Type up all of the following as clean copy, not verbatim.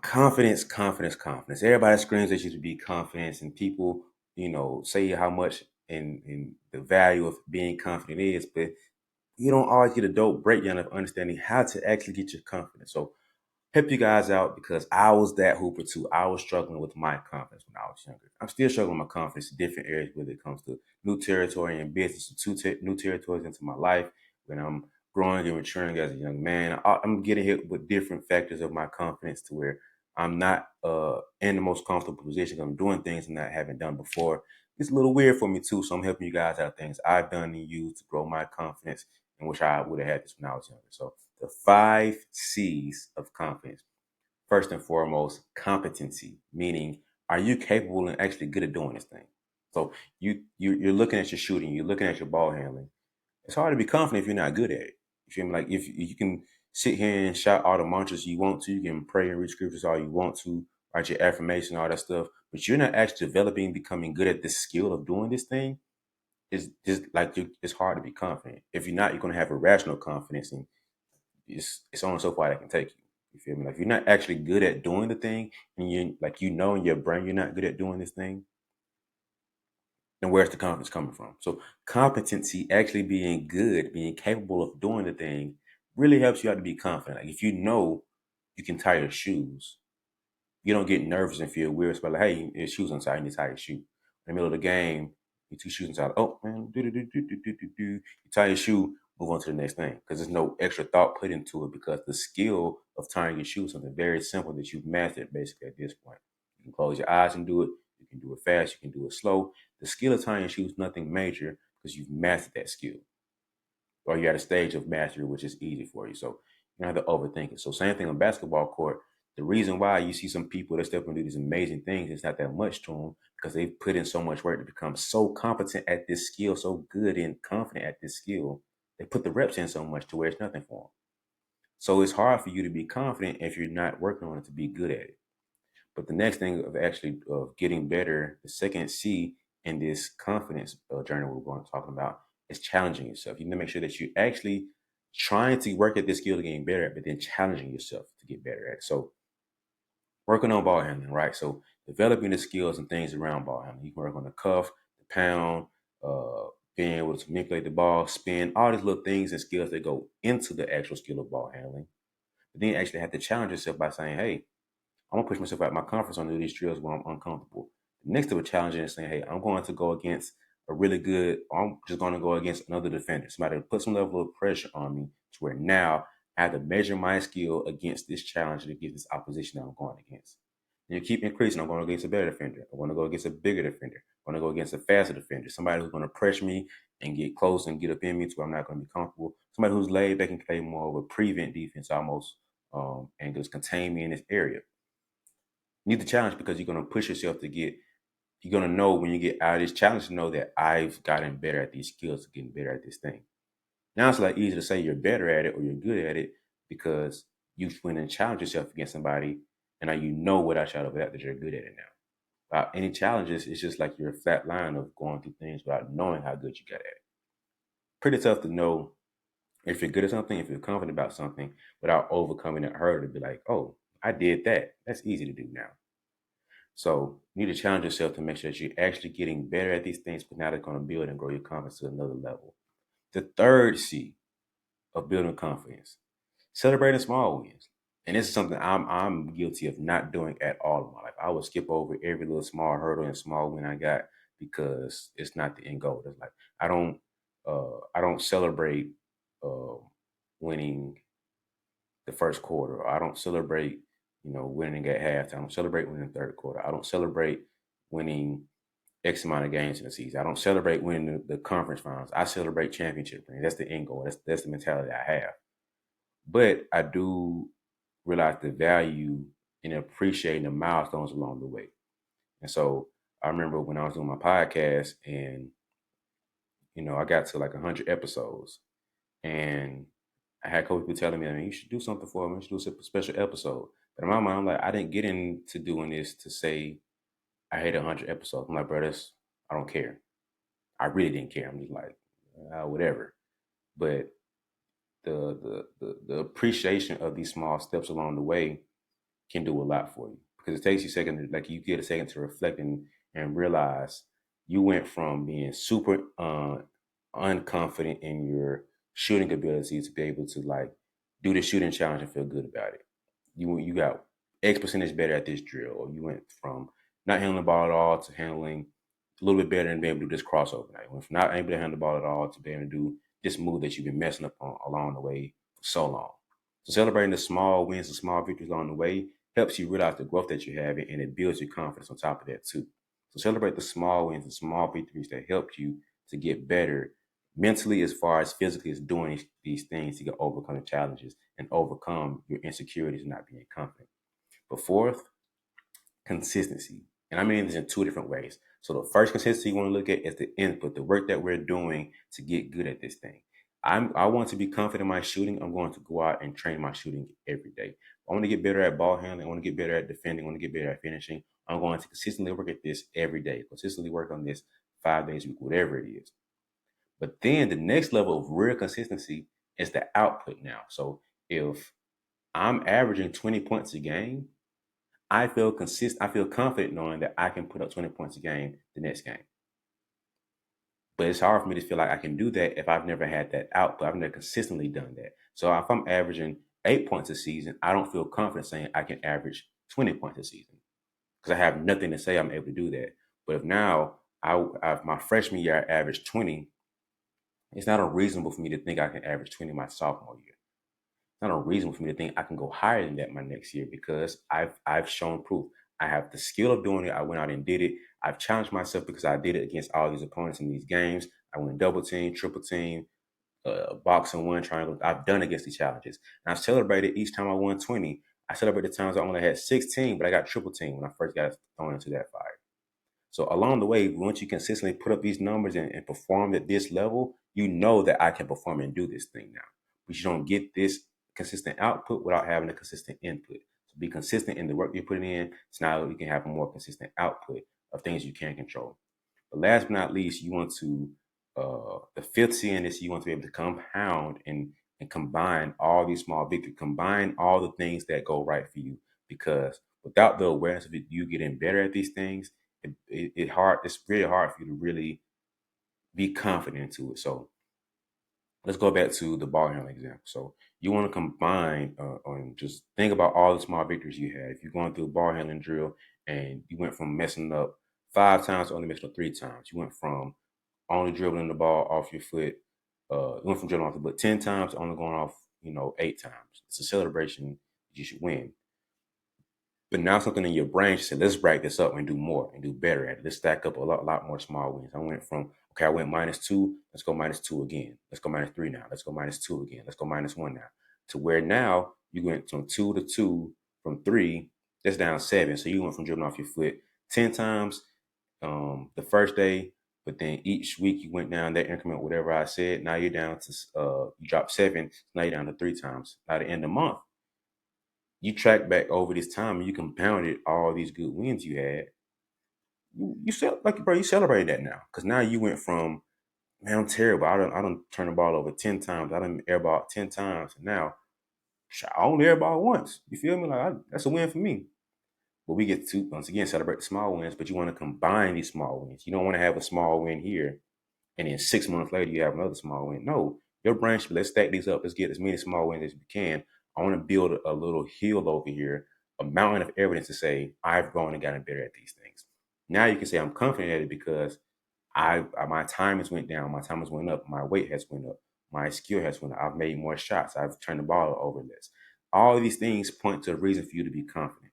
Confidence, confidence, confidence. Everybody screams at you to be confident, and people, say how much and the value of being confident is, but you don't always get a dope breakdown of understanding how to actually get your confidence. So help you guys out because I was that hooper too. I was struggling with my confidence when I was younger. I'm still struggling with my confidence in different areas whether it comes to new territory and business, new territories into my life when I'm growing and maturing as a young man. I'm getting hit with different factors of my confidence to where I'm not in the most comfortable position. I'm doing things that I haven't done before. It's a little weird for me too, so I'm helping you guys out things I've done and used to grow my confidence and wish I would have had this when I was younger. So the 5 C's of confidence. First and foremost, competency, meaning are you capable and actually good at doing this thing? So you're looking at your shooting, you're looking at your ball handling. It's hard to be confident if you're not good at it. You feel me? Like if you can sit here and shout all the mantras you want to, you can pray and read scriptures all you want to, write your affirmation, all that stuff, but you're not actually developing, becoming good at the skill of doing this thing. It's just like it's hard to be confident. If you're not, you're gonna have irrational confidence, and it's only so far that can take you. You feel me? Like if you're not actually good at doing the thing, and you know in your brain you're not good at doing this thing, then where's the confidence coming from? So competency, actually being good, being capable of doing the thing, really helps you out to be confident. Like if you know you can tie your shoes, you don't get nervous and feel weird. It's about like, hey, your shoes untied, you need to tie your shoe. In the middle of the game, your two shoes untied. Oh man, do do do do do do do do. You tie your shoe, move on to the next thing because there's no extra thought put into it because the skill of tying your shoe is something very simple that you've mastered basically at this point. You can close your eyes and do it. You can do it fast. You can do it slow. The skill of tying your shoe is nothing major because you've mastered that skill or you're at a stage of mastery, which is easy for you. So you don't have to overthink it. So same thing on basketball court. The reason why you see some people that step and do these amazing things, it's not that much to them because they've put in so much work to become so competent at this skill, so good and confident at this skill. They put the reps in so much to where it's nothing for them. So it's hard for you to be confident if you're not working on it to be good at it. But the next thing of actually of getting better, the second C in this confidence journey we're going to talking about is challenging yourself. You need to make sure that you're actually trying to work at this skill to getting better at, but then challenging yourself to get better at it. So working on ball handling, right? So developing the skills and things around ball handling. You can work on the cuff, the pound, uh, being able to manipulate the ball, spin, all these little things and skills that go into the actual skill of ball handling. But then you actually have to challenge yourself by saying, hey, I'm gonna push myself out of my comfort zone to do these drills when I'm uncomfortable. Next to a challenge is saying, hey, I'm going to go against a really good, or I'm just going to go against another defender, somebody to put some level of pressure on me to where now I have to measure my skill against this challenge to get this opposition that I'm going against. And you keep increasing. I'm going against a better defender. I want to go against a bigger defender. I want to go against a faster defender. Somebody who's going to pressure me and get close and get up in me to where I'm not going to be comfortable. Somebody who's laid back and play more of a prevent defense almost, and just contain me in this area. You need the challenge because you're going to push yourself to get, you're going to know when you get out of this challenge to know that I've gotten better at these skills, getting better at this thing. Now it's like easy to say you're better at it or you're good at it because you went and challenged yourself against somebody and now you know without shadow of a doubt that you're good at it now. Without any challenges, it's just like you're a flat line of going through things without knowing how good you got at it. Pretty tough to know if you're good at something, if you're confident about something without overcoming that hurdle to be like, oh, I did that. That's easy to do now. So you need to challenge yourself to make sure that you're actually getting better at these things, but now they're going to build and grow your confidence to another level. The third C of building confidence, celebrating small wins. And this is something I'm guilty of not doing at all in my life. I would skip over every little small hurdle and small win I got because it's not the end goal. It's like I don't celebrate uh, winning the first quarter. Or I don't celebrate, winning at halftime. I don't celebrate winning the third quarter. I don't celebrate winning X amount of games in the season. I don't celebrate winning the conference finals. I celebrate championship rings. That's the end goal. That's the mentality I have. But I do realize the value in appreciating the milestones along the way. And so I remember when I was doing my podcast and, I got to like 100 episodes and I had coach people telling me, I mean, you should do something for me. You should do a special episode. But in my mind, I'm like, I didn't get into doing this to say I hit 100 episodes. I'm like, bro, I don't care. I really didn't care. I'm just like, whatever. But the appreciation of these small steps along the way can do a lot for you because it takes you a second, like you get a second to reflect and realize you went from being super unconfident in your shooting ability to be able to like do the shooting challenge and feel good about it. You got X percentage better at this drill, or you went from not handling the ball at all to handling a little bit better and being able to do this crossover. Now you went from not able to handle the ball at all to being able to do this move that you've been messing up on along the way for so long. So celebrating the small wins and small victories along the way helps you realize the growth that you're having, and it builds your confidence on top of that too. So celebrate the small wins and small victories that help you to get better mentally as far as physically as doing these things to get overcome the challenges and overcome your insecurities and not being confident. But fourth, consistency. And I mean this in two different ways. So the first consistency you want to look at is the input, the work that we're doing to get good at this thing. I want to be confident in my shooting. I'm going to go out and train my shooting every day. I want to get better at ball handling. I want to get better at defending. I want to get better at finishing. I'm going to consistently work at this every day. Consistently work on this 5 days a week, whatever it is. But then the next level of real consistency is the output now. So if I'm averaging 20 points a game, I feel consistent. I feel confident knowing that I can put up 20 points a game the next game. But it's hard for me to feel like I can do that if I've never had that output. I've never consistently done that. So if I'm averaging 8 points a season, I don't feel confident saying I can average 20 points a season because I have nothing to say I'm able to do that. But if now my freshman year I averaged 20, it's not unreasonable for me to think I can average 20 my sophomore year. It's not unreasonable for me to think I can go higher than that my next year because I've shown proof. I have the skill of doing it. I went out and did it. I've challenged myself because I did it against all these opponents in these games. I went double team, triple team, box and one triangle. I've done against the challenges. And I've celebrated each time I won 20. I celebrated the times I only had 16, but I got triple team when I first got thrown into that fire. So along the way, once you consistently put up these numbers and perform at this level, you know that I can perform and do this thing now. But you don't get this consistent output without having a consistent input. So be consistent in the work you're putting in. So now you can have a more consistent output of things you can control. But last but not least, you want to the fifth C in this, you want to be able to compound and combine all these small victories, combine all the things that go right for you. Because without the awareness of it, you getting better at these things, it's really hard for you to really be confident into it. So let's go back to the ball handling example. So you want to combine and just think about all the small victories you had. If you're going through a ball handling drill and you went from messing up 5 times to only messing up 3 times, you went from only dribbling the ball off your foot, you went from dribbling off the foot 10 times to only going off, 8 times. It's a celebration. You should win. But now something in your brain should say, let's break this up and do more and do better at it. Let's stack up a lot more small wins. I went -2. Let's go -2 again. Let's go -3 now. Let's go -2 again. Let's go -1 now. To where now you went from 2 to 2, from 3, that's down 7. So you went from dribbling off your foot 10 times the first day, but then each week you went down that increment, whatever I said. Now you're down to, you dropped 7. Now you're down to 3 times. By the end of the month, you track back over this time and you compounded all these good wins you had. You felt like, bro, you celebrated that now because now you went from, man, I'm terrible. I don't turn the ball over 10 times. I done airball 10 times, and now I only airball once. You feel me? That's a win for me. But we get to once again celebrate the small wins, but you want to combine these small wins. You don't want to have a small win here and then 6 months later you have another small win. No, your brain should be, let's stack these up. Let's get as many small wins as we can. I want to build a little hill over here, a mountain of evidence to say I've grown and gotten better at these things. Now you can say I'm confident at it because my time has went down, my time has went up, my weight has went up, my skill has went up. I've made more shots. I've turned the ball over less. All of these things point to a reason for you to be confident.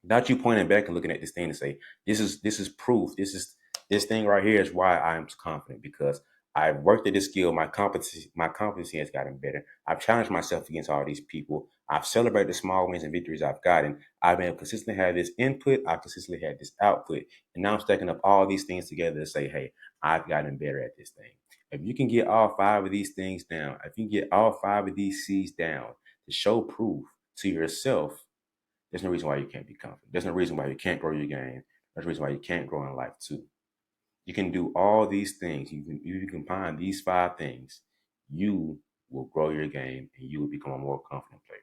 Without you pointing back and looking at this thing and say, this is proof. This thing right here is why I'm confident because I've worked at this skill. My competency has gotten better. I've challenged myself against all these people. I've celebrated the small wins and victories I've gotten. I've been able to consistently have this input. I've consistently had this output. And now I'm stacking up all these things together to say, hey, I've gotten better at this thing. If you can get all 5 of these things down, if you can get all 5 of these C's down to show proof to yourself, there's no reason why you can't be confident. There's no reason why you can't grow your game. There's no reason why you can't grow in life too. You can do all these things. You can combine these 5 things. You will grow your game and you will become a more confident player.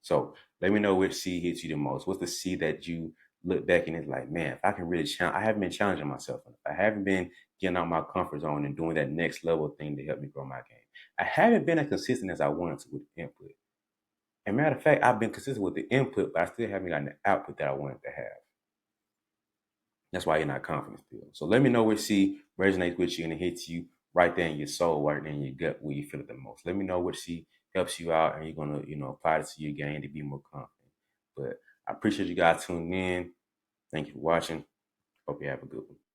So let me know which C hits you the most. What's the C that you look back and it's like, man, if I can really challenge, I haven't been challenging myself enough. I haven't been getting out my comfort zone and doing that next level thing to help me grow my game. I haven't been as consistent as I wanted to with the input. And matter of fact, I've been consistent with the input, but I still haven't gotten the output that I wanted to have. That's why you're not confident still. So let me know which C resonates with you and it hits you right there in your soul, right there in your gut where you feel it the most. Let me know which C helps you out and you're gonna, apply this to your game to be more confident. But I appreciate you guys tuning in. Thank you for watching. Hope you have a good one.